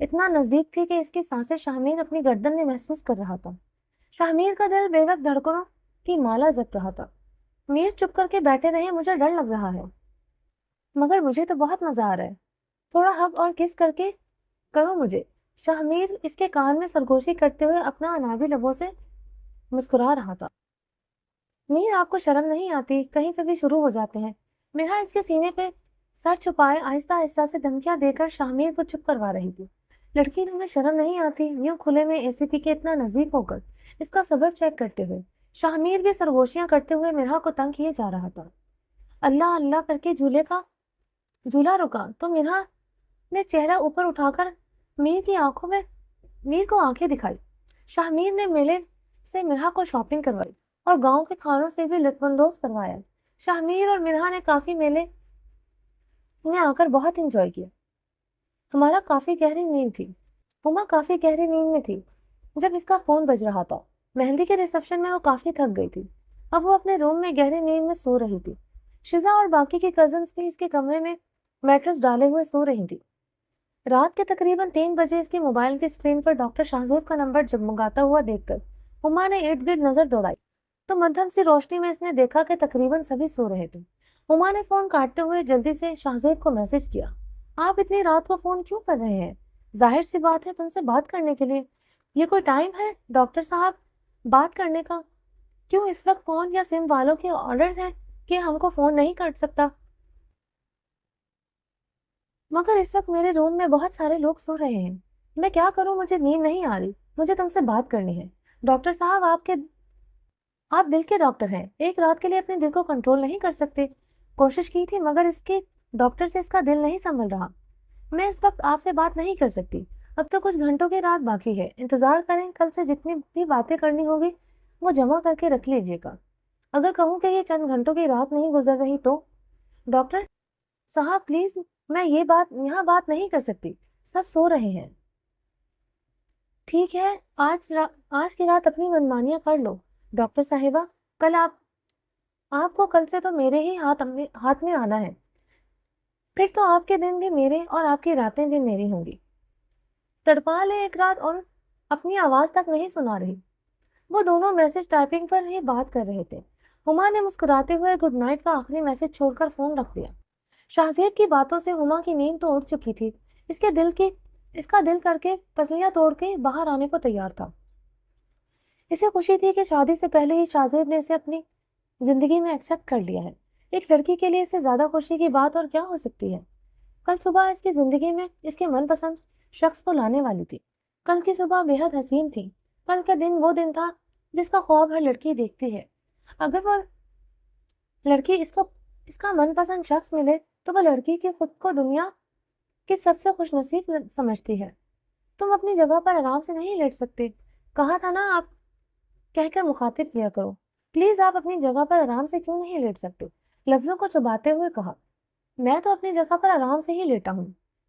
اتنا نزدیک تھی کہ اس کی سانسیں شاہمیر اپنی گردن میں محسوس کر رہا تھا۔ شاہمیر کا دل بے وقت دھڑکنوں کی مالا جپ رہا تھا۔ میر چپ کر کے بیٹھے رہے، مجھے ڈر لگ رہا ہے مگر مجھے تو بہت مزہ آ رہا ہے، تھوڑا ہگ اور کس کر کے کرو مجھے۔ شاہمیر اس کے کان میں سرگوشی کرتے ہوئے اپنا انابی لبوں سے مسکرا رہا تھا۔ میر آپ کو شرم نہیں آتی؟ کہیں پہ بھی شروع ہو جاتے ہیں۔ میرا اس کے سینے پہ سر چھپائے آہستہ آہستہ سے دھمکیاں دے کر شاہمیر کو چپ کروا رہی تھی۔ لڑکی تمہیں شرم نہیں آتی؟ یوں کھلے میں ACP کے اتنا نزدیک ہو کر اس کا صبر چیک کرتے ہوئے شاہمیر بھی سرگوشیاں کرتے ہوئے میرا کو تنگ کیے جا رہا تھا۔ اللہ اللہ کر کے جھولا رکا تو میرا نے چہرہ اوپر اٹھا کر میر کو آنکھیں دکھائی۔ شاہمیر نے میلے سے مرحا کو شاپنگ کروائی اور گاؤں کے کھانوں سے بھی لطف اندوز کروایا۔ شاہمیر اور مرحا نے کافی میلے میں آ کر بہت انجوائے کیا۔ ہمارا کافی گہری نیند تھی۔ ہما کافی گہری نیند میں تھی جب اس کا فون بج رہا تھا۔ مہندی کے ریسپشن میں وہ کافی تھک گئی تھی، اب وہ اپنے روم میں گہری نیند میں سو رہی تھی۔ شزا اور باقی کی کزنس بھی اس کے کمرے میں میٹرس ڈالے ہوئے سو رہی تھی۔ رات کے تقریباً 3 بجے اس کی موبائل کی اسکرین پر ڈاکٹر شاہزیب کا نمبر جگمگاتا ہوا دیکھ کر ہما نے ارد گرد نظر دوڑائی تو مدھم سی روشنی میں اس نے دیکھا کہ تقریباً سبھی سو رہے تھے۔ ہما نے فون کاٹتے ہوئے جلدی سے شاہزیب کو میسج کیا، آپ اتنی رات کو فون کیوں کر رہے ہیں؟ ظاہر سی بات ہے تم سے بات کرنے کے لیے۔ یہ کوئی ٹائم ہے ڈاکٹر صاحب بات کرنے کا؟ کیوں اس وقت فون یا سم والوں کے آرڈرز ہیں کہ ہم کو فون نہیں کر سکتا؟ مگر اس وقت میرے روم میں بہت سارے لوگ سو رہے ہیں، میں کیا کروں؟ مجھے نیند نہیں آ رہی، مجھے تم سے بات کرنی ہے۔ ڈاکٹر صاحب آپ دل کے ڈاکٹر ہیں، ایک رات کے لیے اپنے دل کو کنٹرول نہیں کر سکتے؟ کوشش کی تھی مگر اس کے ڈاکٹر سے اس کا دل نہیں سنبھل رہا۔ میں اس وقت آپ سے بات نہیں کر سکتی، اب تو کچھ گھنٹوں کی رات باقی ہے، انتظار کریں، کل سے جتنی بھی باتیں کرنی ہوگی وہ جمع کر کے رکھ لیجیے گا۔ اگر کہوں کہ یہ چند گھنٹوں کی رات نہیں گزر رہی تو؟ ڈاکٹر صاحب پلیز، میں یہاں بات نہیں کر سکتی، سب سو رہے ہیں۔ ٹھیک ہے، آج کی رات اپنی منمانیاں کر لو ڈاکٹر صاحبہ، کل آپ کو کل سے تو میرے ہی ہاتھ میں آنا ہے، پھر تو آپ کے دن بھی میرے اور آپ کی راتیں بھی میری ہوں گی۔ تڑپا لے ایک رات اور اپنی آواز تک نہیں سنا رہی۔ وہ دونوں میسج ٹائپنگ پر ہی بات کر رہے تھے۔ ہما نے مسکراتے ہوئے گڈ نائٹ کا آخری میسج چھوڑ کر فون رکھ دیا۔ شاہزیب کی باتوں سے ہما کی نیند تو اڑ چکی تھی، اس کا دل کر کے پسلیاں توڑ کے باہر آنے کو تیار تھا۔ اسے خوشی تھی کہ شادی سے پہلے ہی شاہزیب نے اسے اپنی زندگی میں ایکسیپٹ کر لیا ہے۔ ایک لڑکی کے لیے اس سے زیادہ خوشی کی بات اور کیا ہو سکتی ہے؟ کل صبح اس کی زندگی میں اس کے من پسند شخص کو لانے والی تھی۔ کل کی صبح بے حد حسین تھی۔ کل کا دن وہ دن تھا جس کا خواب ہر لڑکی دیکھتی ہے۔ اگر وہ لڑکی اس کا من پسند شخص ملے تو وہ لڑکی کی خود کو دنیا کی سب سے خوش نصیب سمجھتی ہے۔ تم اپنی جگہ پر آرام سے نہیں لیٹ سکتے؟ کہا تھا نا آپ کہہ کر مخاطب کیا کرو، پلیز آپ اپنی جگہ پر آرام سے کیوں نہیں لیٹ سکتے؟ لفظوں کو چباتے ہوئے کہا، میں تو اپنی جگہ پر آرام سے ہی لیٹا ہوں،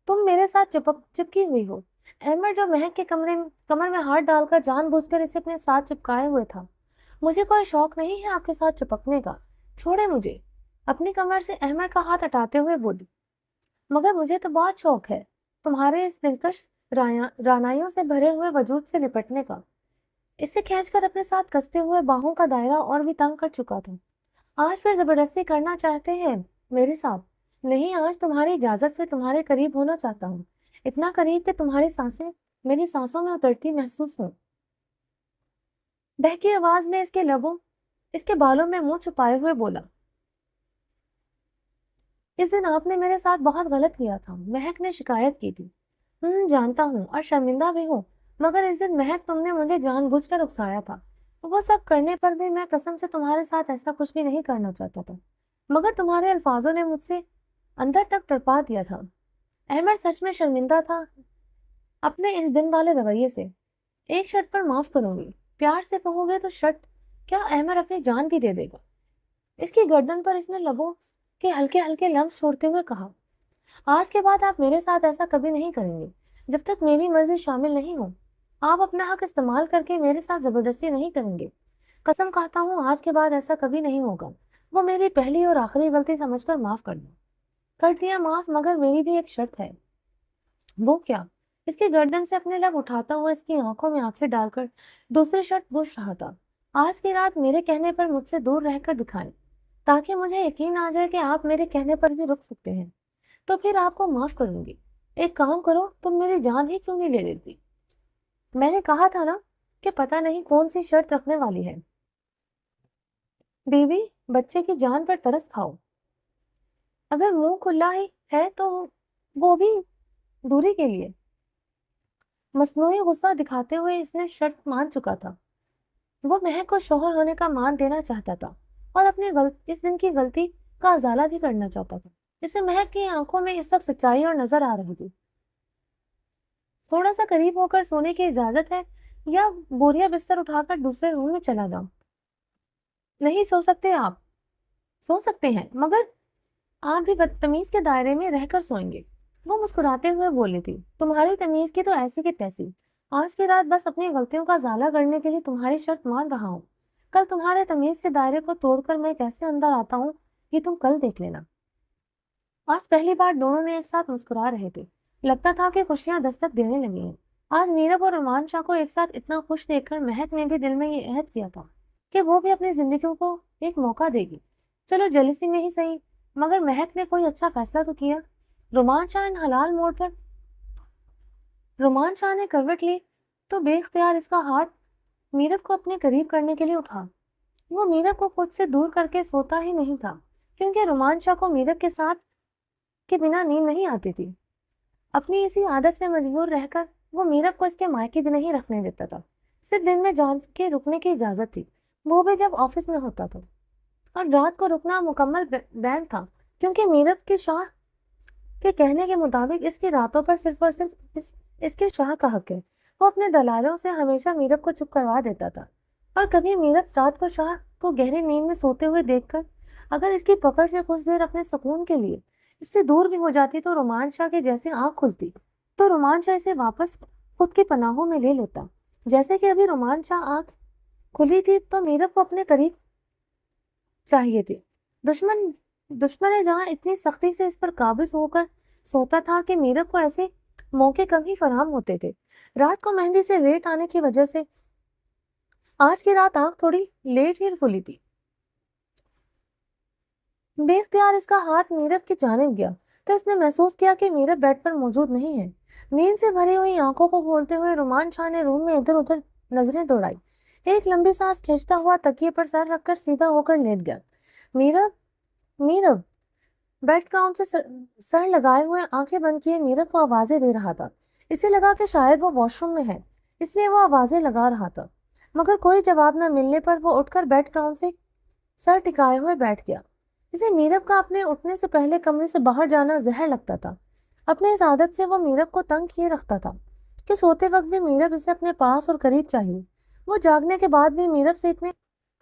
تم میرے ساتھ چپکی ہوئی ہو۔ احمد جو مہک کے کمر میں ہاتھ ڈال کر جان بوجھ کر اسے اپنے ساتھ چپکائے ہوئے تھا، مجھے کوئی شوق نہیں ہے آپ کے ساتھ چپکنے کا، چھوڑے مجھے۔ اپنی کمر سے احمد کا ہاتھ ہٹاتے ہوئے بولی، مگر مجھے تو بہت شوق ہے تمہارے اس دلکش رانائیوں سے بھرے ہوئے وجود سے لپٹنے کا۔ اسے کھینچ کر اپنے ساتھ کستے ہوئے باہوں کا دائرہ اور بھی تنگ کر چکا تھا۔ آج پھر زبردستی کرنا چاہتے ہیں میرے ساتھ؟ نہیں، آج تمہاری اجازت سے تمہارے قریب ہونا چاہتا ہوں، اتنا قریب کہ تمہاری سانسیں میری سانسوں میں اترتی محسوس ہوں۔ بہکی آواز میں اس کے بالوں میں منہ چھپائے ہوئے بولا، اس دن آپ نے میرے ساتھ بہت غلط کیا تھا، مہک نے شکایت کی تھی۔ جانتا ہوں اور شرمندہ بھی ہوں، مگر اس دن مہک تم نے مجھے جان بوجھ کر اکسایا تھا، وہ سب کرنے پر بھی میں قسم سے تمہارے ساتھ ایسا کچھ بھی نہیں کرنا چاہتا تھا، مگر تمہارے الفاظوں نے مجھ سے اندر تک تڑپا دیا تھا۔ احمد سچ میں شرمندہ تھا اپنے اس دن والے رویے سے۔ ایک شرط پر معاف کروں گی، پیار سے کہو گے تو شرط کیا؟ احمد اپنی جان بھی دے دے گا۔ اس کی گردن پر اس نے لبوں کے ہلکے ہلکے لمس چھوڑتے ہوئے کہا، آج کے بعد آپ میرے ساتھ ایسا کبھی نہیں کریں گے جب تک میری مرضی شامل نہیں ہو۔ آپ اپنا حق استعمال کر کے میرے ساتھ زبردستی نہیں کریں گے، قسم کھاتا ہوں آج کے بعد ایسا کبھی نہیں ہوگا۔ وہ میری پہلی اور آخری غلطی سمجھ کر معاف کر دیا معاف، مگر میری بھی ایک شرط ہے۔ وہ کیا؟ اس کی گردن سے اپنے لب اٹھاتا ہوا اس کی آنکھوں میں آنکھیں ڈال کر دوسری شرط پوچھ رہا تھا، آج کی رات میرے کہنے پر مجھ سے دور رہ کر دکھائیں، تاکہ مجھے یقین آ جائے کہ آپ میرے کہنے پر بھی رک سکتے ہیں، تو پھر آپ کو معاف کروں گی۔ ایک کام کرو، تم میری جان ہی کیوں نہیں لے لیتی؟ میں نے کہا تھا نا کہ پتہ نہیں کون سی شرط رکھنے والی ہے۔ بیوی، بچے کی جان پر ترس کھاؤ، اگر منہ کھلا ہی ہے تو وہ بھی دوری کے لیے۔ مصنوعی غصہ دکھاتے ہوئے اس نے شرط مان چکا تھا۔ وہ مہک کو شوہر ہونے کا مان دینا چاہتا تھا اور اپنے اس دن کی غلطی کا ازالہ بھی کرنا چاہتا تھا۔ اسے مہک کی آنکھوں میں اس وقت سچائی اور نظر آ رہی تھی۔ تھوڑا سا قریب ہو کر سونے کی اجازت ہے یا بوریا بستر اٹھا کر دوسرے روم میں چلا جاؤں؟ نہیں سو سکتے آپ؟ سو سکتے ہیں، مگر آپ بھی بدتمیز کے دائرے میں رہ کر سوئیں گے۔ وہ مسکراتے ہوئے بولی تھی، تمہاری تمیز کی تو ایسی کی تیسی۔ آج کی رات بس اپنی غلطیوں کا ازالہ کرنے کے لیے تمہاری شرط مان رہا ہوں۔ کل تمہارے تمیز کے دائرے کو توڑ کر میں کیسے اندر آتا ہوں یہ تم کل دیکھ لینا۔ آج پہلی بار دونوں نے ایک ساتھ مسکرا رہے تھے۔ لگتا تھا کہ خوشیاں دستک دینے لگی ہیں۔ آج میرب اور رومان شاہ کو ایک ساتھ اتنا خوش دیکھ کر مہک نے بھی دل میں یہ عہد کیا تھا کہ وہ بھی اپنی زندگیوں کو ایک موقع دے گی، چلو جلیسی میں ہی صحیح، مگر مہک نے کوئی اچھا فیصلہ تو کیا۔ رومان شاہ نے کروٹ لی تو بے اختیار اس کا ہاتھ میرب کو اپنے قریب کرنے کے لیے اٹھا۔ وہ میرب کو خود سے دور کر کے سوتا ہی نہیں تھا، کیونکہ رومان شاہ کو میرب کے ساتھ کے بنا نیند نہیں آتی تھی۔ اپنی اسی عادت سے مجبور رہ کر وہ میرب کو اس کے مائکے بھی نہیں رکھنے دیتا تھا۔ صرف دن میں جان کے رکنے کی اجازت تھی، وہ بھی جب آفس میں ہوتا تھا، اور رات کو رکنا مکمل بین تھا، کیونکہ میرب کے شاہ کے کہنے کے مطابق اس کی راتوں پر صرف اور صرف اس کے شاہ کا حق ہے۔ وہ اپنے دلالوں سے ہمیشہ میرب کو چپ کروا دیتا تھا، اور کبھی میرب رات کو شاہ کو گہری نیند میں سوتے ہوئے دیکھ کر اگر اس کی پکڑ سے کچھ دیر اپنے سکون کے لیے اس سے دور بھی ہو جاتی تو رومان شاہ کے جیسے آنکھ کھلتی تو رومان شاہ اسے واپس خود کی پناہوں میں لے لیتا۔ جیسے کہ ابھی رومان شاہ آنکھ کھلی تھی تو میرب کو اپنے قریب چاہیے تھی۔ دشمن جہاں اتنی سختی سے اس پر قابض ہو کر سوتا تھا کہ میرب کو ایسے موقع کم ہی فراہم ہوتے تھے۔ رات کو مہندی سے لیٹ آنے کی وجہ سے آج کی رات آنکھ تھوڑی لیٹ ہی کھلی تھی۔ بے اختیار اس کا ہاتھ میرب کی جانب گیا تو اس نے محسوس کیا کہ میرب بیڈ پر موجود نہیں ہے۔ نیند سے بھری ہوئی آنکھوں کو کھولتے ہوئے رومان شاہ نے روم میں ادھر ادھر نظریں دوڑائی، ایک لمبی سانس کھینچتا ہوا تکیے پر سر رکھ کر سیدھا ہو کر لیٹ گیا۔ میرب بیڈ گراؤنڈ سے سر لگائے ہوئے آنکھیں بند کیے میرب کو آوازیں دے رہا تھا۔ اسے لگا کہ شاید وہ واش روم میں ہے، اس لیے وہ آوازیں لگا رہا تھا، مگر کوئی جواب نہ ملنے پر وہ اٹھ کر بیڈ گراؤنڈ سے سر ٹکائے ہوئے بیٹھ گیا۔ اسے میرب کا اپنے اٹھنے سے پہلے کمرے سے باہر جانا زہر لگتا تھا۔ اپنے اس عادت سے وہ میرب کو تنگ کیے رکھتا تھا کہ سوتے وقت بھی میرب اسے اپنے پاس اور قریب چاہیے، وہ جاگنے کے بعد بھی میرب سے اتنے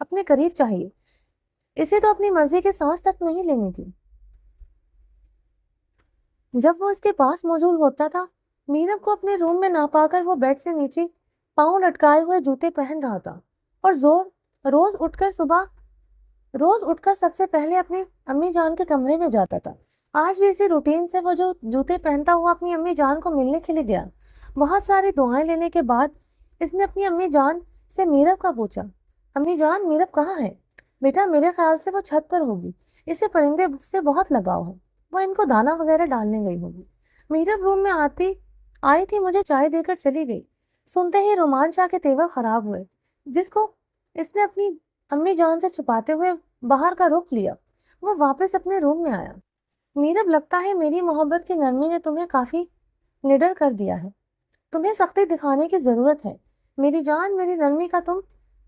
اپنے قریب چاہیے۔ اسے تو اپنی مرضی کی سانس تک نہیں لینی تھی۔ جب وہ اس کے پاس موجود ہوتا تھا، میرب کو اپنے روم میں نہ پا کر وہ بیڈ سے نیچے پاؤں لٹکائے ہوئے جوتے پہن رہا تھا اور روز اٹھ کر سب سے پہلے اپنی امی جان کے کمرے میں جاتا تھا۔ آج بھی اسی روٹین سے وہ جو جوتے پہنتا ہوا اپنی امی جان کو ملنے کے لیے گیا۔ بہت ساری دعائیں لینے کے بعد اس نے اپنی امی جان سے میرب کا پوچھا، امی جان میرب کہاں ہے؟ بیٹا میرے خیال سے وہ چھت پر ہوگی، اسے پرندے سے بہت لگاؤ ہے، وہ ان کو دانا وغیرہ ڈالنے گئی ہوگی۔ میرب روم میں آئی تھی، مجھے چائے دے کر چلی گئی۔ سنتے ہی رومان شاہ کے تیور خراب ہوئے، جس کو اس نے اپنی امی جان سے چھپاتے ہوئے باہر کا رخ لیا۔ وہ واپس اپنے روم میں آیا۔ میرب لگتا ہے میری محبت کی نرمی نے تمہیں کافی نڈر کر دیا ہے، تمہیں سختی دکھانے کی ضرورت ہے میری جان، میری نرمی کا تم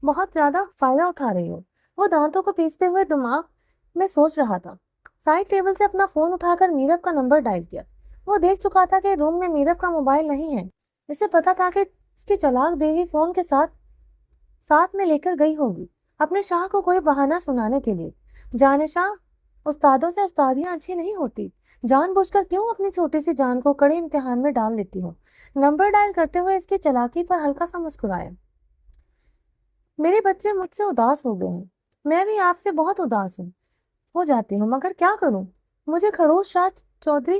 بہت زیادہ فائدہ اٹھا رہی ہو۔ وہ دانتوں کو پیستے ہوئے دماغ میں سوچ رہا تھا۔ سائڈ ٹیبل سے اپنا فون اٹھا کر میرب کا نمبر ڈائل کیا۔ وہ دیکھ چکا تھا کہ روم میں میرب کا موبائل نہیں ہے۔ اسے پتا تھا کہ اس کی چلاک بیوی فون کے ساتھ میں لے کر گئی ہوگی اپنے شاہ کو کوئی بہانہ سنانے کے لیے۔ جان شاہ، استادوں سے استادیاں اچھی نہیں ہوتی، جان بوجھ کر کیوں اپنی چھوٹی سی جان کو کڑے امتحان میں ڈال لیتی ہو؟ نمبر ڈائل کرتے ہوئے اس کی چلاکی پر ہلکا سا مسکرایا۔ میرے بچے مجھ سے اداس ہو گئے ہیں، میں بھی آپ سے بہت اداس ہو جاتی ہوں، مگر کیا کروں؟ مجھے خڑوس شاہ چودھری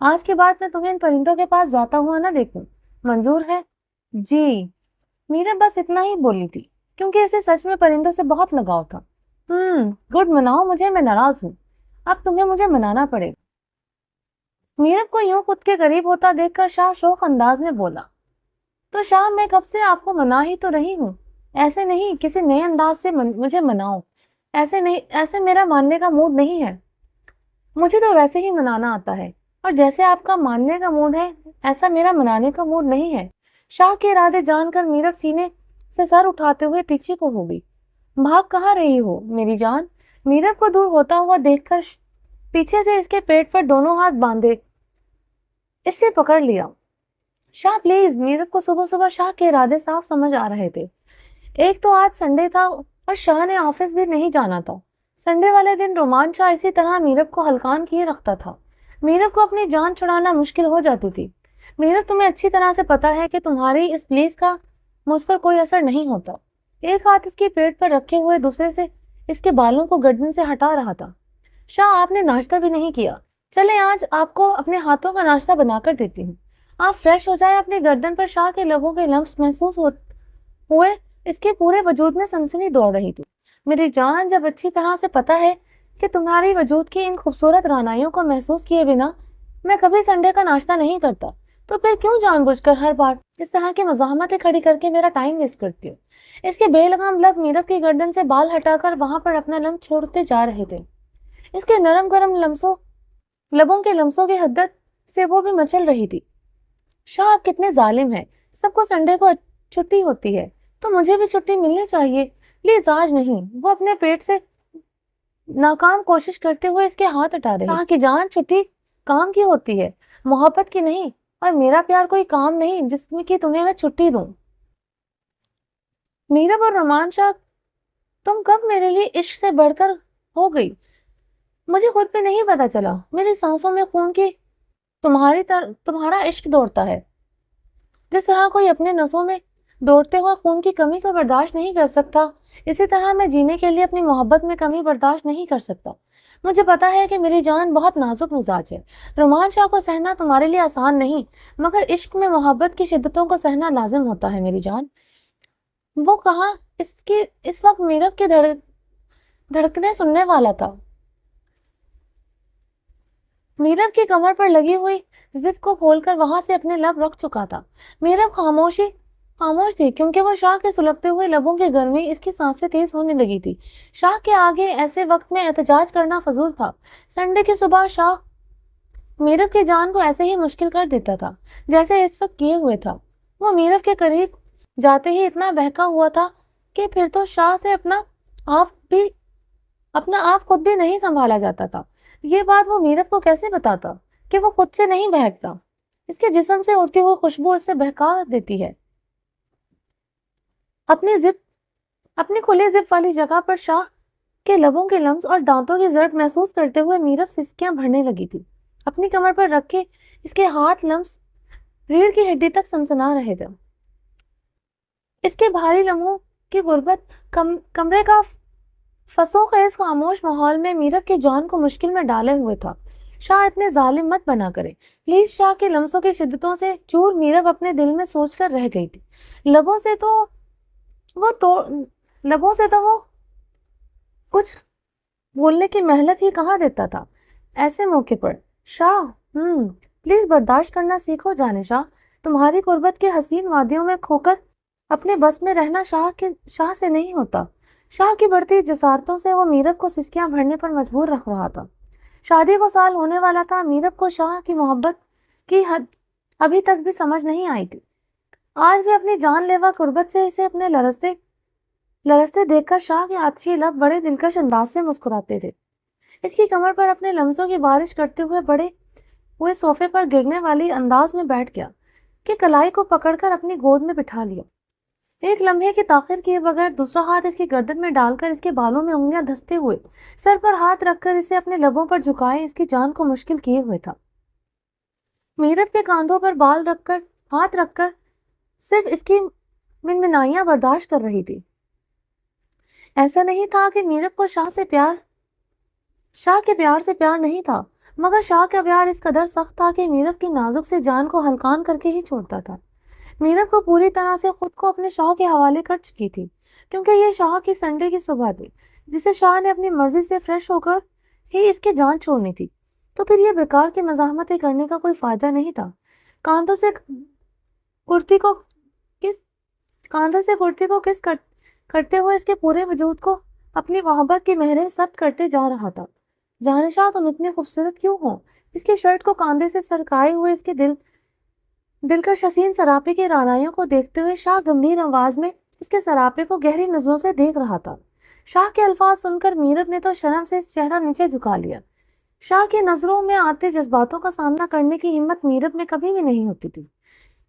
آج کے بعد میں تمہیں ان پرندوں کے پاس جاتا ہوا نہ دیکھوں، منظور ہے؟ جی، میرا بس اتنا ہی بولی تھی کیونکہ اسے سچ میں پرندوں سے بہت لگاؤ تھا۔ گڈ، مناؤ مجھے، میں ناراض ہوں، اب تمہیں مجھے منانا پڑے گا۔ میرب کو یوں خود کے قریب ہوتا دیکھ کر شاہ شوق انداز میں بولا، تو شاہ میں کب سے آپ کو منا ہی تو رہی ہوں، ایسے نہیں، کسی نئے انداز سے مجھے مناؤ، ایسے نہیں، ایسے میرا ماننے کا موڈ نہیں ہے، مجھے تو ویسے ہی منانا آتا ہے، اور جیسے آپ کا ماننے کا موڈ ہے ایسا میرا منانے کا موڈ نہیں ہے۔ شاہ کے ارادے جان کر میرب سینے سے سر اٹھاتے ہوئے پیچھے کو ہو گئی۔ بھاگ کہاں رہی ہو میری جان؟ میرب کو دور ہوتا ہوا دیکھ کر پیچھے سے اس کے پیٹ پر دونوں ہاتھ باندھے اس سے پکڑ لیا۔ شاہ پلیز، میرب کو صبح صبح شاہ کے ارادے صاف سمجھ آ رہے تھے۔ ایک تو آج سنڈے تھا اور شاہ نے آفس بھی نہیں جانا تھا۔ سنڈے والے دن رومان شاہ اسی طرح میرب کو ہلکان کیے رکھتا تھا۔ میرب کو اپنی جان چھڑانا مشکل ہو جاتی تھی۔ میرب، تمہیں اچھی طرح سے پتا ہے کہ تمہاری اس پلیز کا مجھ پر کوئی اثر نہیں ہوتا۔ ایک ہاتھ اس کے پیٹ پر رکھے ہوئے دوسرے سے اس کے بالوں کو گردن سے ہٹا رہا تھا۔ شاہ، آپ نے ناشتہ بھی نہیں کیا، چلے آج آپ کو اپنے ہاتھوں کا ناشتہ بنا کر دیتی ہوں، آپ فریش ہو جائیں۔ اپنی گردن پر شاہ کے لبوں کے لمس محسوس ہوئے اس کے پورے وجود میں سنسنی دوڑ رہی تھی۔ میری جان، جب اچھی طرح سے پتا ہے کہ تمہاری وجود کی ان خوبصورت رعنائیوں کو محسوس کیے بنا میں کبھی سنڈے کا ناشتہ نہیں کرتا، تو پھر کیوں جان بوجھ کر ہر بار اس طرح کی مزاحمتیں کھڑی کر کے میرا ٹائم ویسٹ کرتی ہو؟ اس کے بے لگام لب میرب کی گردن سے بال ہٹا کر وہاں پر اپنا لمس چھوڑتے جا رہے تھے۔ اس کے نرم گرم لبوں کے لمسوں کی حدت سے وہ بھی مچل رہی تھی۔ شاہ، آپ کتنے ظالم ہیں، سب کو سنڈے کو چھٹی ہوتی ہے تو مجھے بھی چھٹی ملنی چاہیے، پلیز آج نہیں۔ وہ اپنے پیٹ سے ناکام کوشش کرتے ہوئے اس کے ہاتھ ہٹا رہے۔ شاہ کی جان، چھٹی کام کی ہوتی ہے، محبت کی نہیں، اور میرا پیار کوئی کام نہیں جس میں کہ تمہیں میں چھٹی دوں۔ میرب اور رومان شاہ، تم کب میرے لیے عشق سے بڑھ کر ہو گئی، مجھے خود بھی نہیں پتا چلا۔ میری سانسوں میں خون کی تمہارا عشق دوڑتا ہے، جس طرح کوئی اپنے نسوں میں دوڑتے ہوئے خون کی کمی کو برداشت نہیں کر سکتا، اسی طرح میں جینے کے لیے اپنی محبت میں کمی برداشت نہیں کر سکتا۔ مجھے پتا ہے کہ میری جان بہت نازک مزاج ہے، رومان شاہ کو سہنا تمہارے لیے آسان نہیں، مگر عشق میں محبت کی شدتوں کو سہنا لازم ہوتا ہے میری جان۔ وہ کہاں اس وقت میرب کے دھڑکنے سننے والا تھا۔ میرب کی کمر پر لگی ہوئی زپ کو کھول کر وہاں سے اپنے لب رکھ چکا تھا۔ میرب خاموش تھی کیونکہ وہ شاہ کے سلگتے ہوئے لبوں کی گرمی اس کی سانسیں تیز ہونے لگی تھی۔ شاہ کے آگے ایسے وقت میں احتجاج کرنا فضول تھا۔ سنڈے کی صبح شاہ میرب کی جان کو ایسے ہی مشکل کر دیتا تھا جیسے اس وقت کیے ہوئے تھا۔ وہ میرب کے قریب جاتے ہی اتنا بہکا ہوا تھا کہ پھر تو شاہ سے اپنا آپ خود بھی نہیں سنبھالا جاتا تھا۔ یہ بات وہ میرب کو کیسے بتاتا کہ وہ خود سے نہیں بہکتا؟ اس کے جسم سے اڑتی ہوئی خوشبو اسے بہکا دیتی ہے۔ اپنی کھلی زپ والی جگہ پر شاہ کے لبوں کے لمس اور دانتوں کی زرد محسوس کرتے ہوئے میرب سسکیاں بھرنے لگی تھی۔ اپنی کمر پر رکھے اس کے ہاتھ لمس ریڑھ کی ہڈی تک سنسنا رہے تھے۔ اس کے بھاری لمحوں کی غربت کمرے کا فسوں خیز خاموش ماحول میں میرب کی جان کو مشکل میں ڈالے ہوئے تھا۔ شاہ، اتنے ظالم مت بنا کرے پلیز۔ شاہ کے لمسوں کی شدتوں سے چور میرب اپنے دل میں سوچ کر رہ گئی تھی۔ لبوں سے تو وہ کچھ بولنے کی مہلت ہی کہاں دیتا تھا ایسے موقع پر۔ شاہ، پلیز برداشت کرنا سیکھو جانے شاہ، تمہاری غربت کے حسین وادیوں میں کھو کر اپنے بس میں رہنا شاہ سے نہیں ہوتا۔ شاہ کی بڑھتی جسارتوں سے وہ میرب کو سسکیاں بھرنے پر مجبور رکھ رہا تھا۔ شادی کو سال ہونے والا تھا، میرب کو شاہ کی محبت کی حد ابھی تک بھی سمجھ نہیں آئی تھی۔ آج بھی اپنی جان لیوا قربت سے اسے اپنے لرزتے دیکھ کر شاہ کے آتشی لب بڑے دلکش انداز سے مسکراتے تھے۔ اس کی کمر پر اپنے لمسوں کی بارش کرتے ہوئے بڑے ہوئے صوفے پر گرنے والی انداز میں بیٹھ گیا کہ کلائی کو پکڑ کر اپنی گود میں بٹھا لیا۔ ایک لمحے کی تاخیر کیے بغیر دوسرا ہاتھ اس کی گردن میں ڈال کر اس کے بالوں میں انگلیاں دھستے ہوئے سر پر ہاتھ رکھ کر اسے اپنے لبوں پر جھکائے اس کی جان کو مشکل کیے ہوئے تھا۔ میرب کے کاندھوں پر ہاتھ رکھ کر صرف اس کی منمنائیاں برداشت کر رہی تھی۔ ایسا نہیں تھا کہ میرب کو شاہ کے پیار سے پیار نہیں تھا، مگر شاہ کا پیار اس قدر سخت تھا کہ میرب کی نازک سے جان کو ہلکان کر کے ہی چھوڑتا تھا۔ میرب کو پوری طرح سے خود کو اپنے شاہ کے حوالے کر چکی تھی، کیونکہ یہ شاہ کی سنڈے کی صبح تھی جسے شاہ نے اپنی مرضی سے فریش ہو کر ہی اس کی جان چھوڑنی تھی۔ تو پھر یہ بیکار کی مزاحمتیں کرنے کا کوئی فائدہ نہیں تھا۔ کاندھوں سے کرتی کو کس کرتے ہوئے اس کے پورے وجود کو اپنی محبت کی مہریں ثبت کرتے جا رہا تھا۔ جانشاہ تم اتنے خوبصورت کیوں ہو؟ اس کی شرٹ کو کاندھے سے سرکائے ہوئے اس کے دلکش حسین سراپے کی رعنائیوں کو دیکھتے ہوئے شاہ گمبھیر آواز میں اس کے سراپے کو گہری نظروں سے دیکھ رہا تھا۔ شاہ کے الفاظ سن کر میرب نے تو شرم سے چہرہ نیچے جھکا لیا۔ شاہ کی نظروں میں آتے جذباتوں کا سامنا کرنے کی ہمت میرب میں کبھی بھی نہیں ہوتی تھی۔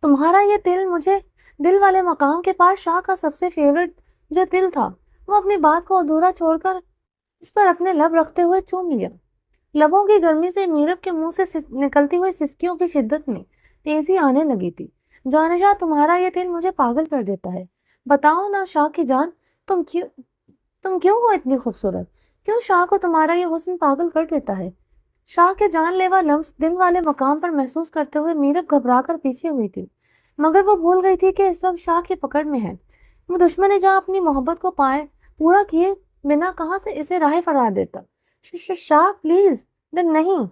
تمہارا یہ دل مجھے دل والے مقام کے پاس شاہ کا سب سے فیورٹ جو دل تھا وہ اپنی بات کو ادھورا چھوڑ کر اس پر اپنے لب رکھتے ہوئے چوم لیا۔ لبوں کی گرمی سے میرب کے منہ سے نکلتی ہوئی سسکیوں کی شدت میں تیزی آنے لگی تھی۔ جانشاہ تمہارا یہ دل مجھے پاگل کر دیتا ہے۔ بتاؤ نا شاہ کی جان، تم کیوں ہو اتنی خوبصورت؟ کیوں شاہ کو تمہارا یہ حسن پاگل کر دیتا ہے؟ شاہ کے جان لیوا لمس دل والے مقام پر محسوس کرتے ہوئے میرب گھبرا کر پیچھے ہوئی تھی، مگر وہ بھول گئی تھی کہ اس وقت شاہ کی پکڑ میں ہے۔ وہ دشمن جہاں اپنی محبت کو پورا کیے بنا کہاں سے اسے راہ فرار دیتا۔ شاہ پلیز نہیں،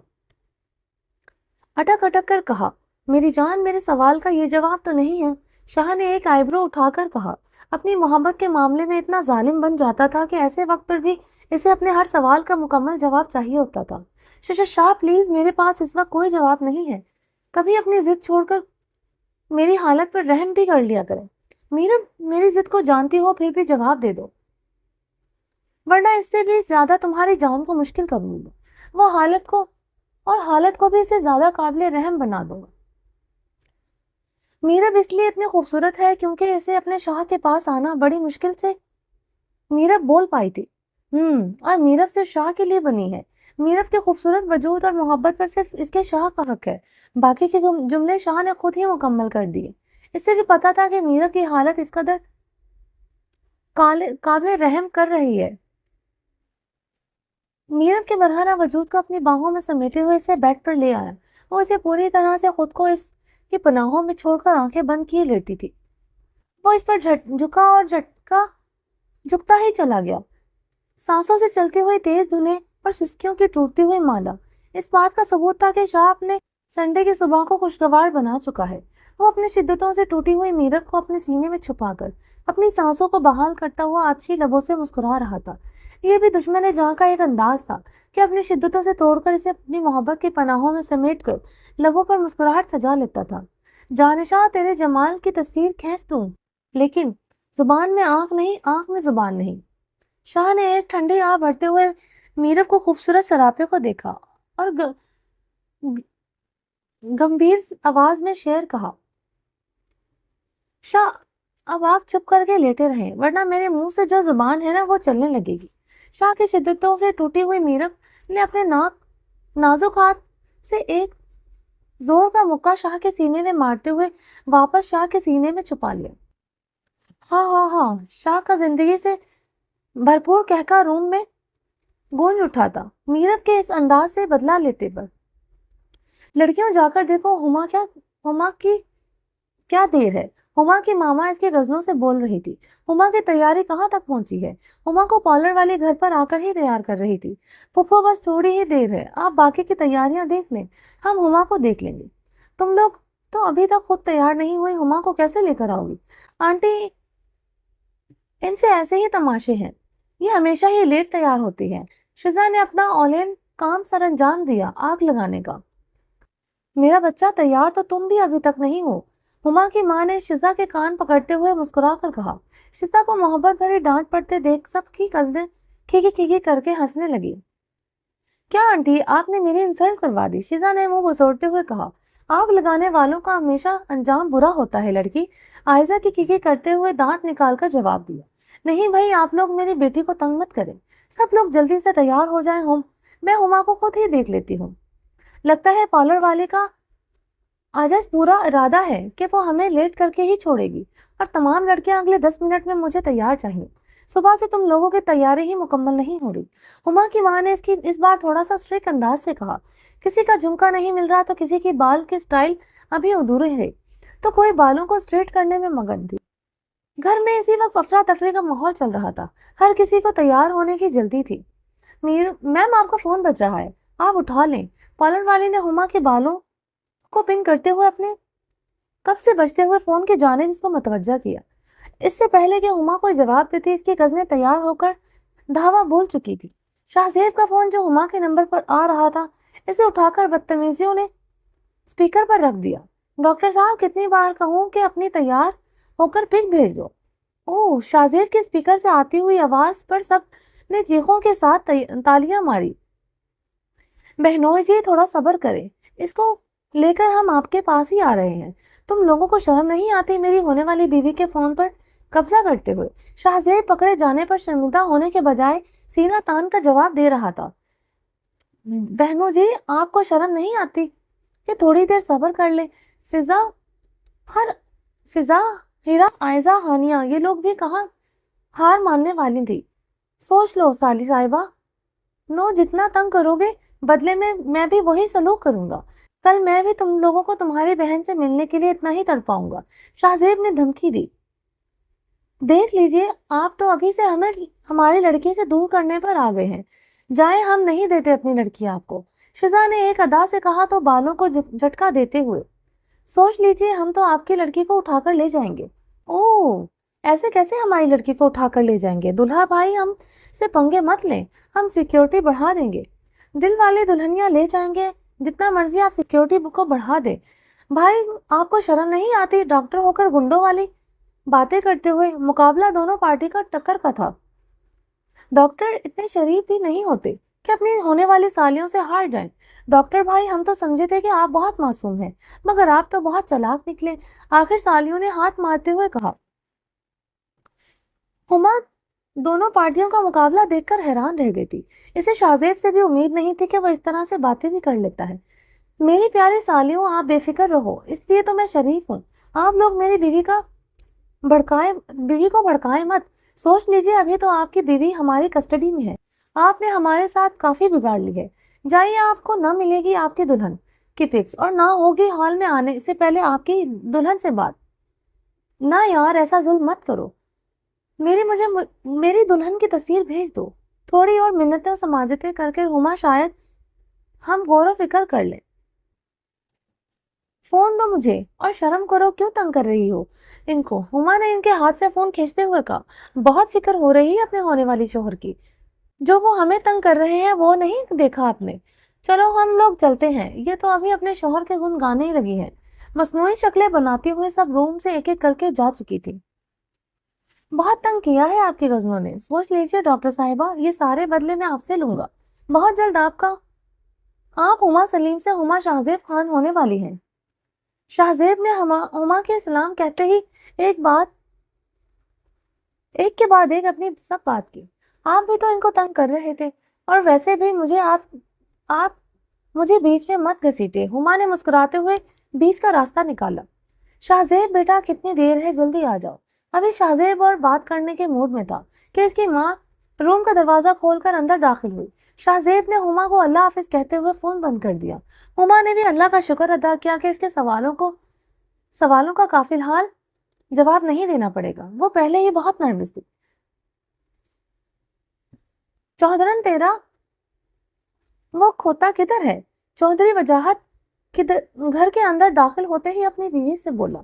اٹک اٹک کر کہا۔ میری جان، میرے سوال کا یہ جواب تو نہیں ہے، شاہ نے ایک آئیبرو اٹھا کر کہا۔ اپنی محبت کے معاملے میں اتنا ظالم بن جاتا تھا کہ ایسے وقت پر بھی اسے اپنے ہر سوال کا مکمل جواب چاہیے ہوتا تھا۔ شاہ پلیز، میرے پاس اس وقت کوئی جواب نہیں ہے، کبھی اپنی ضد چھوڑ کر میری حالت پر رحم بھی کر لیا کریں۔ میری ضد کو جانتی ہو پھر بھی جواب دے دو، ورنہ اس سے بھی زیادہ تمہاری جان کو مشکل کر دوں گا، وہ حالت کو بھی اس سے زیادہ قابل رحم بنا دوں گا۔ میرب اس لیے اتنی خوبصورت ہے کیونکہ اسے اپنے شاہ کے پاس آنا بڑی مشکل سے میرب بول پائی تھی۔ اور میرب صرف شاہ کے لیے بنی ہے۔ میرب کے خوبصورت وجود اور محبت پر صرف اس کے شاہ کا حق ہے، باقی کے جملے شاہ نے خود ہی مکمل کر دیے۔ اس سے بھی پتا تھا کہ میرب کی حالت اس قدر قابل رحم کر رہی ہے۔ میرب کے برہنہ وجود کو اپنی باہوں میں سمیٹے ہوئے اسے بیڈ پر لے آیا۔ وہ اسے پوری طرح سے خود کو اس کی پناہوں میں چھوڑ کر آنکھیں بند کیے لیٹی تھی۔ وہ اس پر جھکا اور جھکتا ہی چلا گیا، سانسوں سے چلتی ہوئی تیز دھنیں اور سسکیوں کی ٹوٹتی ہوئی مالا اس بات کا ثبوت تھا کہ شاہ اپنے سنڈے کی صبح کو خوشگوار بنا چکا ہے۔ وہ اپنی شدتوں سے ٹوٹی ہوئی میرب کو اپنے سینے میں چھپا کر اپنی سانسوں کو بحال کرتا ہوا آتشی لبوں سے مسکرا رہا تھا۔ یہ بھی دشمن جہاں کا ایک انداز تھا کہ اپنی شدتوں سے توڑ کر اسے اپنی محبت کی پناہوں میں سمیٹ کر لبوں پر مسکراہٹ سجا لیتا تھا۔ جانشاہ، تیرے جمال کی تصویر کھینچ دوں، لیکن زبان میں آنکھ نہیں، آنکھ میں زبان نہیں۔ شاہ نے ایک ٹھنڈی آہ بھرتے ہوئے میرب کو خوبصورت سراپے کو دیکھا اور گمبھیر آواز میں شعر کہا۔ شاہ، اب آپ چپ کر کے لیٹے رہیں، ورنہ میرے منہ سے جو زبان ہے نا وہ چلنے لگے گی۔ شاہ کی شدتوں سے ٹوٹی ہوئی میرب نے اپنے نازک ہاتھ سے ایک زور کا مکہ شاہ کے سینے میں مارتے ہوئے واپس شاہ کے سینے میں چھپا لیا۔ ہاں، شاہ کا زندگی سے بھرپور کہکا روم میں گونج اٹھا تھا میرب کے اس انداز سے بدلہ لیتے پر۔ لڑکیوں، جا کر دیکھو ہما کی کیا دیر ہے۔ ہما کی ماما اس کے غزلوں سے بول رہی تھی۔ ہما کی تیاری کہاں تک پہنچی ہے؟ ہما کو پارلر والی گھر پر آ کر ہی تیار کر رہی تھی۔ پھپھو، بس تھوڑی ہی دیر ہے، آپ باقی کی تیاریاں دیکھ لیں، ہم ہما کو دیکھ لیں گے۔ تم لوگ تو ابھی تک خود تیار نہیں ہوئی، ہما کو کیسے لے کر آؤ گی؟ آنٹی، ان سے ایسے ہی تماشے ہیں، یہ ہمیشہ ہی لیٹ تیار ہوتی ہے۔ شزا نے اپنا اولین کام سر انجام دیا، آگ لگانے کا۔ میرا بچہ، تیار تو تم بھی ابھی تک نہیں ہو، ہما کی ماں نے شزا کے کان پکڑتے ہوئے مسکرا کر کہا۔ شزا کو محبت بھری ڈانٹ پڑتے دیکھ سب کی قصدیں کھیکی کر کے ہنسنے لگی۔ کیا آنٹی، آپ نے میری انسلٹ کروا دی، شزا نے منہ بسوڑتے ہوئے کہا۔ آگ لگانے والوں کا ہمیشہ انجام برا ہوتا ہے لڑکی، آئزہ کی کھیکی کرتے ہوئے دانت نکال کر جواب دیا۔ نہیں بھائی، آپ لوگ میری بیٹی کو تنگ مت کریں، سب لوگ جلدی سے تیار ہو جائیں، میں ہما کو خود ہی دیکھ لیتی ہوں۔ لگتا ہے پارلر والے کا آج پورا ارادہ ہے کہ وہ ہمیں لیٹ کر کے ہی چھوڑے گی، اور تمام لڑکیاں اگلے 10 منٹ میں مجھے تیار چاہیے۔ صبح سے تم لوگوں کی تیاری ہی مکمل نہیں ہو رہی۔ ہما کی ماں نے اس بار تھوڑا سا اسٹرک انداز سے کہا۔ کسی کا جھمکا نہیں مل رہا تو کسی کی بال کے سٹائل ابھی ادھورے ہے، تو کوئی بالوں کو اسٹریٹ کرنے میں مگن تھی۔ گھر میں اسی وقت افراتفری کا ماحول چل رہا تھا، ہر کسی کو تیار ہونے کی جلدی تھی۔ میم آپ کا فون بج رہا ہے، آپ اٹھا لیں۔ پارلر والی نے ہما کے بالوں کو پن کرتے ہوئے اپنے کب سے بجتے ہوئے فون کی جانب اس کو متوجہ کیا۔ اس سے پہلے کہ ہما کوئی جواب دیتی اس کی کزنیں تیار ہو کر دھاوا بول چکی تھی۔ شاہ زیب کا فون جو ہما کے نمبر پر آ رہا تھا اسے اٹھا کر بدتمیزیوں نے اسپیکر پر رکھ دیا۔ ڈاکٹر صاحب کتنی بار کہوں کہ اپنی تیار ہو کر پک بھیج دو۔ اوہ، شاہ زیب کے اسپیکر سے آتی ہوئی آواز پر سب نے چیخوں کے ساتھ تالیاں ماری۔ بہنوئی جی تھوڑا صبر کریں، اس کو لے کر ہم آپ کے پاس ہی آ رہے ہیں۔ تم لوگوں کو شرم نہیں آتی میری ہونے والی بیوی کے فون پر قبضہ کرتے ہوئے؟ شاہ زیب پکڑے جانے پر شرمندہ ہونے کے بجائے سینہ تان کر جواب دے رہا تھا۔ بہنوں جی آپ کو شرم نہیں آتی کہ تھوڑی دیر صبر کر لیں؟ فضا، ہیرا، آئزہ، ہانیہ یہ لوگ بھی کہاں ہار ماننے والی تھی۔ سوچ لو سالی صاحبہ، نو جتنا تنگ کرو گے بدلے میں بھی وہی سلوک کروں گا۔ کل میں بھی تم لوگوں کو تمہاری بہن سے ملنے کے لیے اتنا ہی تڑپاؤں گا، شاہ زیب نے دھمکی دی۔ دیکھ لیجئے آپ تو ابھی سے ہمیں ہماری لڑکی سے دور کرنے پر آ گئے ہیں، جائیں ہم نہیں دیتے اپنی لڑکی آپ کو، شزا نے ایک ادا سے کہا تو بالوں کو جھٹکا دیتے ہوئے۔ سوچ لیجئے ہم تو آپ کی لڑکی کو اٹھا کر لے جائیں گے۔ اوہ، ایسے کیسے ہماری لڑکی کو اٹھا کر لے جائیں گے؟ دلہا بھائی ہم سے پنگے مت لیں، ہم سیکیورٹی بڑھا دیں گے، دل والی دلہنیاں لے جائیں گے، جتنا مرضی آپ سیکیورٹی کو بڑھا دیں۔ بھائی آپ کو شرم نہیں آتی ڈاکٹر ہو کر گنڈوں والی باتیں کرتے ہوئے؟ مقابلہ دونوں پارٹی کا ٹکر کا تھا۔ ڈاکٹر اتنے شریف بھی نہیں ہوتے کہ اپنی ہونے والی سالیوں سے ہار جائیں۔ ڈاکٹر بھائی ہم تو سمجھے تھے کہ آپ بہت معصوم ہیں، مگر آپ تو بہت چلاک نکلے، آخر سالیوں نے ہاتھ مارتے ہوئے کہا۔ ہما دونوں پارٹیوں کا مقابلہ دیکھ کر حیران رہ گئی تھی، اسے شاہ زیب سے بھی امید نہیں تھی کہ وہ اس طرح سے باتیں بھی کر لیتا ہے۔ میری پیاری سالیوں آپ بے فکر رہو، اس لیے تو میں شریف ہوں، آپ لوگ میری بیوی کو بھڑکائیں مت۔ سوچ لیجئے ابھی تو آپ کی بیوی ہماری کسٹڈی میں ہے، آپ نے ہمارے ساتھ کافی بگاڑ لی ہے۔ جائیے آپ کو نہ ملے گی آپ کی دلہن کی پکس اور نہ ہوگی ہال میں آنے سے پہلے آپ کی دلہن سے بات۔ نہ یار ایسا ظلم مت کرو، میری دلہن کی تصویر بھیج دو، تھوڑی اور منتیں و سماجتیں کر کے ہما شاید ہم غور و فکر کر لیں۔ فون دو مجھے، اور شرم کرو، کیوں تنگ کر رہی ہو ان کو؟ ہما نے ان کے ہاتھ سے فون کھینچتے ہوئے کہا۔ بہت فکر ہو رہی ہے اپنے ہونے والی شوہر کی، جو وہ ہمیں تنگ کر رہے ہیں وہ نہیں دیکھا آپ نے؟ چلو ہم لوگ چلتے ہیں، یہ تو ابھی اپنے شوہر کے گن گانے ہی لگی ہے۔ مصنوعی شکلیں بناتی ہوئے سب روم سے ایک ایک کر کے جا چکی تھی۔ بہت تنگ کیا ہے آپ کی غزلوں نے، سوچ لیجئے ڈاکٹر صاحبہ، یہ سارے بدلے میں آپ سے لوں گا۔ بہت جلد آپ ہما سلیم سے ہما شاہ زیب خان ہونے والی ہیں۔ شاہ زیب نے ہما کے سلام کہتے ہی ایک کے بعد ایک اپنی سب بات کی۔ آپ بھی تو ان کو تنگ کر رہے تھے، اور ویسے بھی آپ مجھے بیچ میں مت گھسیٹے۔ ہما نے مسکراتے ہوئے بیچ کا راستہ نکالا۔ شاہ زیب بیٹا کتنی دیر ہے، جلدی آ جاؤ۔ ابھی شاہ زیب اور بات کرنے کے موڈ میں تھا کہ اس کی ماں روم کا دروازہ کھول کر اندر داخل ہوئی۔ شاہ زیب نے ہما کو اللہ حافظ کہتے ہوئے فون بند کر دیا۔ ہما نے بھی اللہ کا شکر ادا کیا کہ اس کے سوالوں کا کافی حال جواب نہیں دینا پڑے گا، وہ پہلے ہی بہت نروس تھی۔ چودھرن تیرا وہ کھوتا کدھر ہے؟ چودھری وجاہت گھر کے اندر داخل ہوتے ہی اپنی بیوی سے بولا۔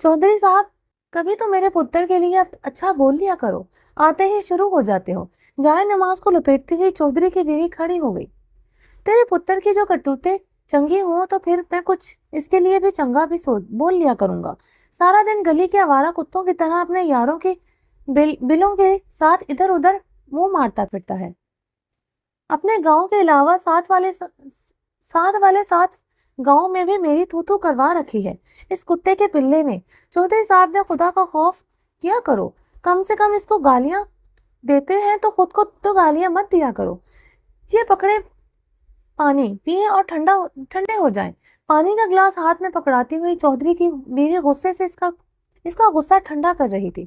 چودھری صاحب کبھی تو میرے پتر کے لیے اچھا بول لیا کرو، آتے ہی شروع ہو جاتے ہو۔ جائے نماز کو لپیٹتی ہوئی چودھری کی بیوی کھڑی ہو گئی۔ تیرے پتر کی جو کرتوتیں چنگی ہوں تو پھر میں کچھ اس کے لیے بھی چنگا بھی بول لیا کروں گا۔ سارا دن گلی کے آوارہ کتوں کی طرح اپنے یاروں کی بلوں کے ساتھ ادھر ادھر منہ مارتا پھرتا ہے۔ اپنے گاؤں کے علاوہ ساتھ والے گاؤں میں بھی میری تھو کروا رکھی ہے اس کتے کے پلے نے۔ چودھری صاحب نے خدا کا خوف کیا کرو، کم سے کم اس کو گالیاں دیتے ہیں تو خود کو تو گالیاں مت دیا کرو۔ یہ پکڑے پانی پیئے اور ٹھنڈے ہو جائیں۔ پانی کا گلاس ہاتھ میں پکڑاتی ہوئی چودھری کی بیوی غصے سے اس کا غصہ ٹھنڈا کر رہی تھی۔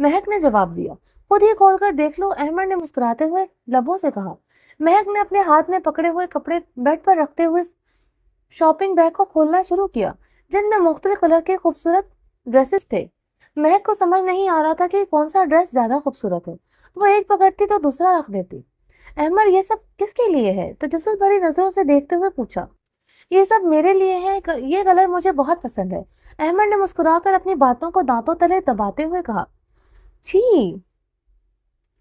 مہک نے جواب دیا۔ خود ہی کھول کر دیکھ لو، احمد نے مسکراتے ہوئے لبوں سے کہا۔ مہک نے اپنے ہاتھ میں پکڑے ہوئے کپڑے بیڈ پر رکھتے ہوئے شاپنگ بیگ کو کھولنا شروع کیا، جن میں مختلف کلر کے خوبصورت ڈریسز تھے۔ مہک کو سمجھ نہیں آ رہا تھا کہ کون سا ڈریس زیادہ خوبصورت ہے۔ وہ ایک پکڑتی تو دوسرا رکھ دیتی۔ احمد یہ سب کس کے لیے ہے؟ تجسس بھری نظروں سے دیکھتے ہوئے پوچھا۔ یہ سب میرے لیے ہے، یہ کلر مجھے بہت پسند ہے، احمد نے مسکرا کر اپنی باتوں کو دانتوں تلے دباتے ہوئے کہا۔ چھی،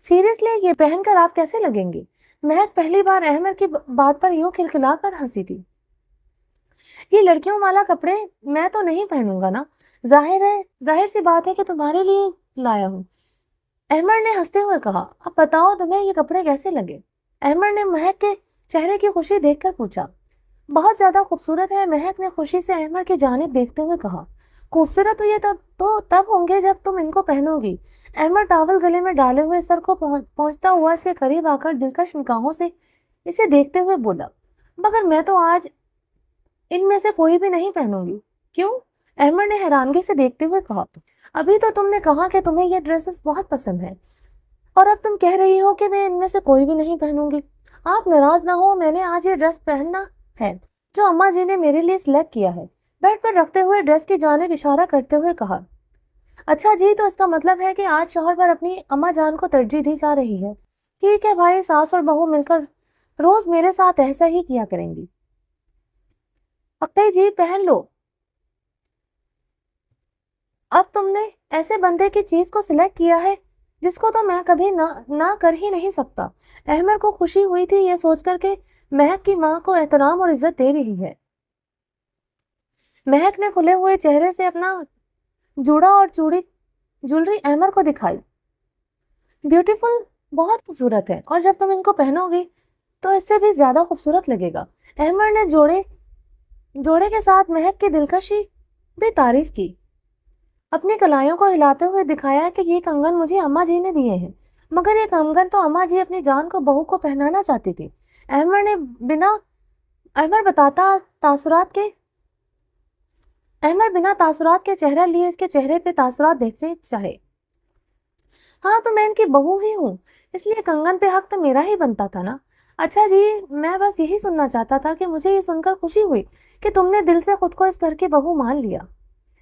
سیریسلی یہ پہن کر آپ کیسے لگیں گے؟ مہک پہلی بار احمد کی بات پر یوں کھلکھلا کر ہنسی تھی۔ یہ لڑکیوں والا کپڑے میں تو نہیں پہنوں گا نا، ظاہر سی بات ہے کہ تمہارے لیے لایا ہوں، احمد نے ہنستے ہوئے کہا۔ اب بتاؤ تمہیں یہ کپڑے کیسے لگے؟ احمد نے مہک کے چہرے کی خوشی دیکھ کر پوچھا۔ بہت زیادہ خوبصورت ہے، مہک نے خوشی سے احمد کی جانب دیکھتے ہوئے کہا۔ خوبصورت تو یہ تب ہوں گے جب تم ان کو پہنو گی، احمد ٹاول گلے میں ڈالے ہوئے سر کو پہنچتا ہوا اس کے قریب آ کر دلکش نگاہوں سے اسے دیکھتے ہوئے بولا۔ مگر میں تو آج ان میں سے کوئی بھی نہیں پہنوں گی۔ کیوں؟ احمد نے حیرانگی سے دیکھتے ہوئے کہا۔ ابھی تو تم نے کہا کہ تمہیں یہ ڈریسز بہت پسند ہیں، اور اب تم کہہ رہی ہو کہ میں ان میں سے کوئی بھی نہیں پہنوں گی۔ آپ ناراض نہ ہو، میں نے آج یہ ڈریس پہننا ہے جو اماں جی نے میرے لیے سلیکٹ کیا ہے، بیڈ پر رکھتے ہوئے ڈریس کی جانب اشارہ کرتے ہوئے کہا۔ اچھا جی، تو اس کا مطلب ہے کہ آج شوہر پر اپنی اماں جان کو ترجیح دی جا رہی ہے۔ ٹھیک ہے بھائی، ساس اور بہو مل کر روز میرے ساتھ ایسا ہی کیا کریں گی۔ اکے جی پہن لو، اب تم نے ایسے بندے کی چیز کو سلیکٹ کیا ہے جس کو تو میں کبھی نہ کر ہی نہیں سکتا۔ احمد کو خوشی ہوئی تھی یہ سوچ کر کہ مہک کی ماں کو احترام اور عزت دے رہی ہے۔ مہک نے کھلے ہوئے چہرے سے اپنا جوڑا اور جولری احمد کو دکھائی۔ بیوٹیفل، بہت خوبصورت ہے، اور جب تم ان کو پہنو گی تو اس سے بھی زیادہ خوبصورت لگے گا۔ احمد نے جوڑے کے ساتھ مہک کی دلکشی بھی تعریف کی، اپنی کلائیوں کو ہلاتے ہوئے دکھایا کہ یہ کنگن مجھے اماں جی نے دیے ہیں، مگر یہ کنگن تو اماں جی اپنی جان کو بہو کو پہنانا چاہتی تھی۔ احمد بنا تاثرات کے چہرہ لیے اس کے چہرے پہ تاثرات دیکھنے چاہے۔ ہاں تو میں ان کی بہو ہی ہوں، اس لیے کنگن پہ حق تو میرا ہی بنتا تھا نا۔ اچھا جی، میں بس یہی سننا چاہتا تھا کہ مجھے یہ سن کر خوشی ہوئی کہ تم نے دل سے خود کو اس گھر کی بہو مان لیا۔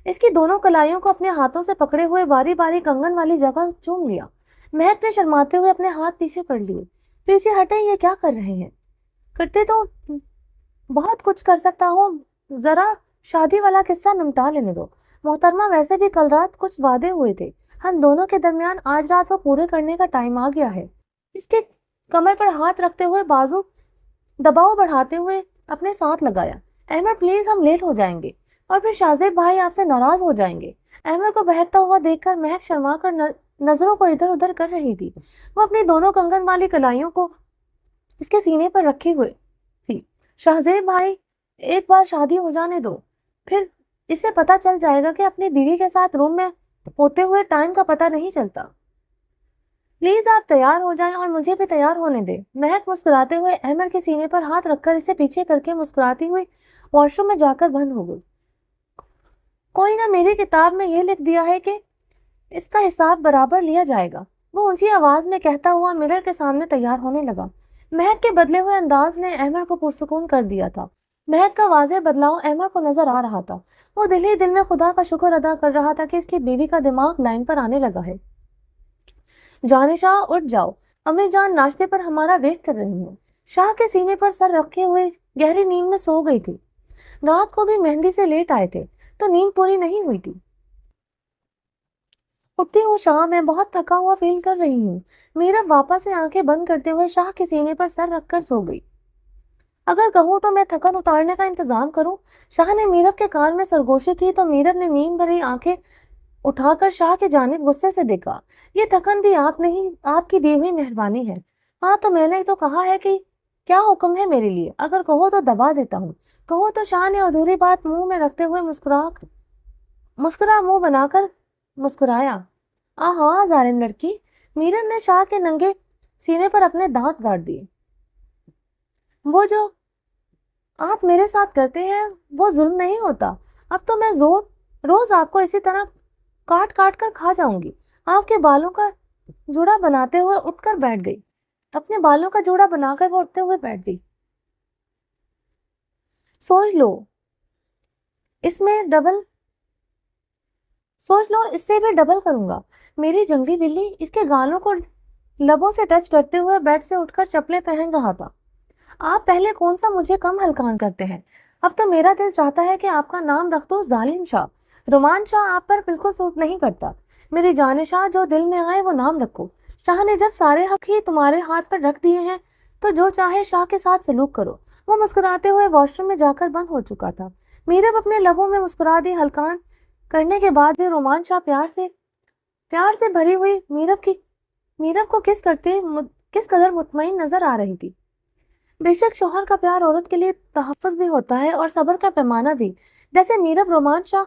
اس کی دونوں کلائیوں کو اپنے ہاتھوں سے پکڑے ہوئے باری باری کنگن والی جگہ چوم لیا۔ مہک نے شرماتے ہوئے اپنے ہاتھ پیچھے کر لیے۔ پیچھے ہٹیں، یہ کیا کر رہے ہیں؟ کرتے تو بہت کچھ کر سکتا ہوں، ذرا شادی والا قصہ نمٹا لینے دو۔ محترمہ، ویسے بھی کل رات کچھ وعدے ہوئے تھے ہم دونوں کے درمیان، آج رات وہ پورے کرنے کا ٹائم آ گیا ہے۔ اس کے کمر پر ہاتھ رکھتے ہوئے بازو دباؤ بڑھاتے ہوئے اپنے ساتھ لگایا۔ احمد پلیز، ہم لیٹ ہو جائیں گے اور پھر شاہزیب بھائی آپ سے ناراض ہو جائیں گے۔ احمد کو بہکتا ہوا دیکھ کر مہک شرما کر نظروں کو ادھر ادھر کر رہی تھی۔ وہ اپنی دونوں کنگن والی کلائیوں کو اس کے سینے پر رکھی ہوئے تھی۔ شاہزیب بھائی، ایک بار شادی ہو جانے دو، پھر اسے پتا چل جائے گا کہ اپنی بیوی کے ساتھ روم میں ہوتے ہوئے ٹائم کا پتہ نہیں چلتا۔ پلیز آپ تیار ہو جائیں اور مجھے بھی تیار ہونے دیں۔ مہک مسکراتے ہوئے احمد کے سینے پر ہاتھ رکھ کر اسے پیچھے کر کے مسکراتی ہوئی واش روم میں جا کر بند ہو گئی۔ کوئی نہ، میری کتاب میں یہ لکھ دیا ہے کہ اس کا حساب برابر لیا جائے گا، وہ اونچی آواز میں کہتا ہوا مرر کے سامنے تیار ہونے لگا۔ مہک کے بدلے ہوئے انداز نے احمد کو پرسکون کر دیا تھا۔ مہک کا واضح بدلاؤ احمد کو نظر آ رہا تھا۔ وہ دل ہی دل میں خدا کا شکر ادا کر رہا تھا کہ اس کی بیوی کا دماغ لائن پر آنے لگا ہے۔ جانشاہ، اٹھ جاؤ، امی جان ناشتے پر ہمارا ویٹ کر رہی ہیں۔ شاہ کے سینے پر سر رکھے ہوئے گہری نیند میں سو گئی تھی۔ رات کو بھی مہندی سے لیٹ آئے تھے تو نیند پوری نہیں ہوئی تھی۔ اٹھتی ہوں شاہ، میں بہت تھکا ہوا فیل کر رہی ہوں۔ میرب واپس سے آنکھیں بند کرتے ہوئے شاہ کے سینے پر سر رکھ کر سو گئی۔ اگر کہوں تو میں تھکن اتارنے کا انتظام کروں۔ شاہ نے میرب کے کان میں سرگوشی کی تو میرب نے نیند بھری آنکھیں اٹھا کر شاہ کی جانب غصے سے دیکھا۔ یہ تھکن بھی آپ کی دی ہوئی مہربانی ہے۔ ہاں تو میں نے تو کہا ہے کہ کیا حکم ہے میرے لیے؟ اگر کہو تو دبا دیتا ہوں۔ کہو تو، شاہ نے ادھوری بات منہ میں رکھتے ہوئے مسکرا منہ بنا کر مسکرایا۔ آہا ظالم لڑکی، میرب نے شاہ کے ننگے سینے پر اپنے دانت گاڑ دیے۔ وہ جو آپ میرے ساتھ کرتے ہیں وہ ظلم نہیں ہوتا؟ اب تو میں روز آپ کو اسی طرح کاٹ کاٹ کر کھا جاؤں گی۔ آپ کے بالوں کا جوڑا بناتے ہوئے اٹھ کر بیٹھ گئی۔ اپنے بالوں کا جوڑا بنا کر وہ اٹھتے ہوئے بیٹھ گئی۔ سوچ لو اس سے بھی ڈبل کروں گا۔ میری جنگلی بلی اس کے گالوں کو لبوں سے ٹچ کرتے ہوئے بیڈ سے اٹھ کر چپلیں پہن رہا تھا۔ آپ پہلے کون سا مجھے کم ہلکان کرتے ہیں؟ اب تو میرا دل چاہتا ہے کہ آپ کا نام رکھ دو ظالم شاہ۔ رومان شاہ آپ پر بالکل سوٹ نہیں کرتا۔ میری جان شاہ، جو دل میں آئے وہ نام رکھو۔ شاہ نے جب سارے حق ہی تمہارے ہاتھ پر رکھ دیے ہیں تو جو چاہے شاہ کے ساتھ سلوک کرو۔ وہ مسکراتے ہوئے واش روم میں جا کر بند ہو چکا تھا۔ میرب اپنے لبوں میں مسکرا دی۔ ہلکان کرنے کے بعد بھی رومان شاہ پیار سے بھری ہوئی میرب کو کس قدر مطمئن نظر آ رہی تھی۔ بے شک شوہر کا پیار عورت کے لیے تحفظ بھی ہوتا ہے اور صبر کا پیمانہ بھی۔ جیسے میرب رومان شاہ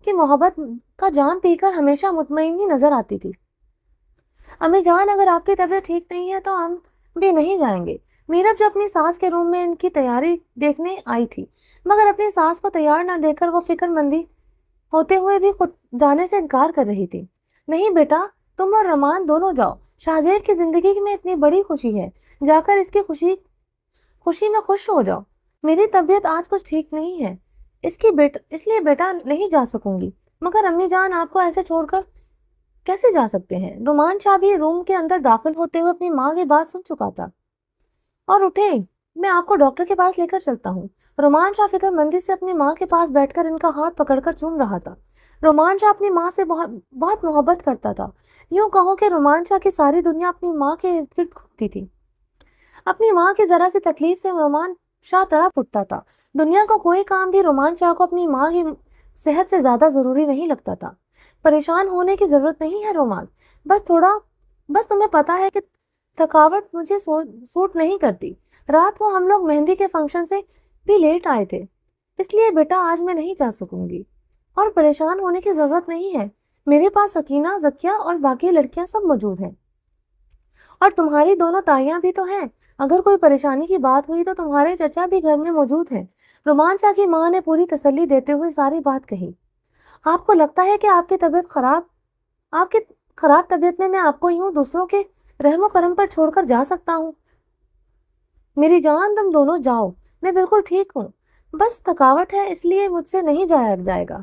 کی محبت کا جام پی کر ہمیشہ مطمئن ہی نظر آتی تھی۔ امی جان، اگر آپ کی طبیعت ٹھیک نہیں ہے تو ہم بھی نہیں جائیں گے۔ میرب جو اپنی ساس کے روم میں ان کی تیاری دیکھنے آئی تھی، مگر اپنی ساس کو تیار نہ دیکھ کر وہ فکر مندی ہوتے ہوئے بھی خود جانے سے انکار کر رہی تھی۔ نہیں بیٹا، تم اور رمان دونوں جاؤ۔ شاہزیب کی زندگی میں اتنی بڑی خوشی ہے، جا کر اس کی خوشی میں خوش ہو جاؤ۔ میری طبیعت آج کچھ ٹھیک نہیں ہے، اس لیے بیٹا نہیں جا سکوں گی۔ مگر امی جان، آپ کو ایسے چھوڑ کر کیسے جا سکتے ہیں؟ رومان شاہ بھی روم کے اندر داخل ہوتے ہوئے اپنی ماں کی بات سن چکا تھا اور اٹھے، میں آپ کو ڈاکٹر کے پاس لے کر چلتا ہوں۔ رومان شاہ فکر مندی سے اپنی ماں کے پاس بیٹھ کر ان کا ہاتھ پکڑ کر چوم رہا تھا۔ رومان شاہ اپنی ماں سے بہت محبت کرتا تھا۔ یوں کہو کہ رومان شاہ کی ساری دنیا اپنی ماں کے ارد گرد گھومتی تھی۔ اپنی ماں کی ذرا سی تکلیف سے رومان شاہ تڑپ اٹھتا تھا۔ دنیا کا کوئی کام بھی رومان شاہ کو اپنی ماں کی صحت سے زیادہ ضروری نہیں لگتا تھا۔ پریشان ہونے کی ضرورت نہیں ہے رومان، بس تمہیں پتا ہے کہ تھکاوٹ مجھے سوٹ نہیں کرتی۔ رات کو ہم لوگ مہندی کے فنکشن سے بھی لیٹ آئے تھے، اس لیے بیٹا آج میں نہیں جا سکوں گی۔ اور پریشان ہونے کی ضرورت نہیں ہے، میرے پاس سکینہ، زکیہ اور باقی لڑکیاں سب موجود ہیں، اور تمہاری دونوں تائیاں بھی تو ہیں۔ اگر کوئی پریشانی کی بات ہوئی تو تمہارے چچا بھی گھر میں موجود ہیں۔ رومان شاہ کی ماں نے پوری تسلی دیتے ہوئے ساری بات کہی۔ آپ کو لگتا ہے کہ آپ کی خراب طبیعت میں آپ کو یوں دوسروں کے رحم و کرم پر چھوڑ کر جا سکتا ہوں؟ میری جان، تم دونوں جاؤ، میں بالکل ٹھیک ہوں، بس تھکاوٹ ہے، اس لیے مجھ سے نہیں جایا جائے گا۔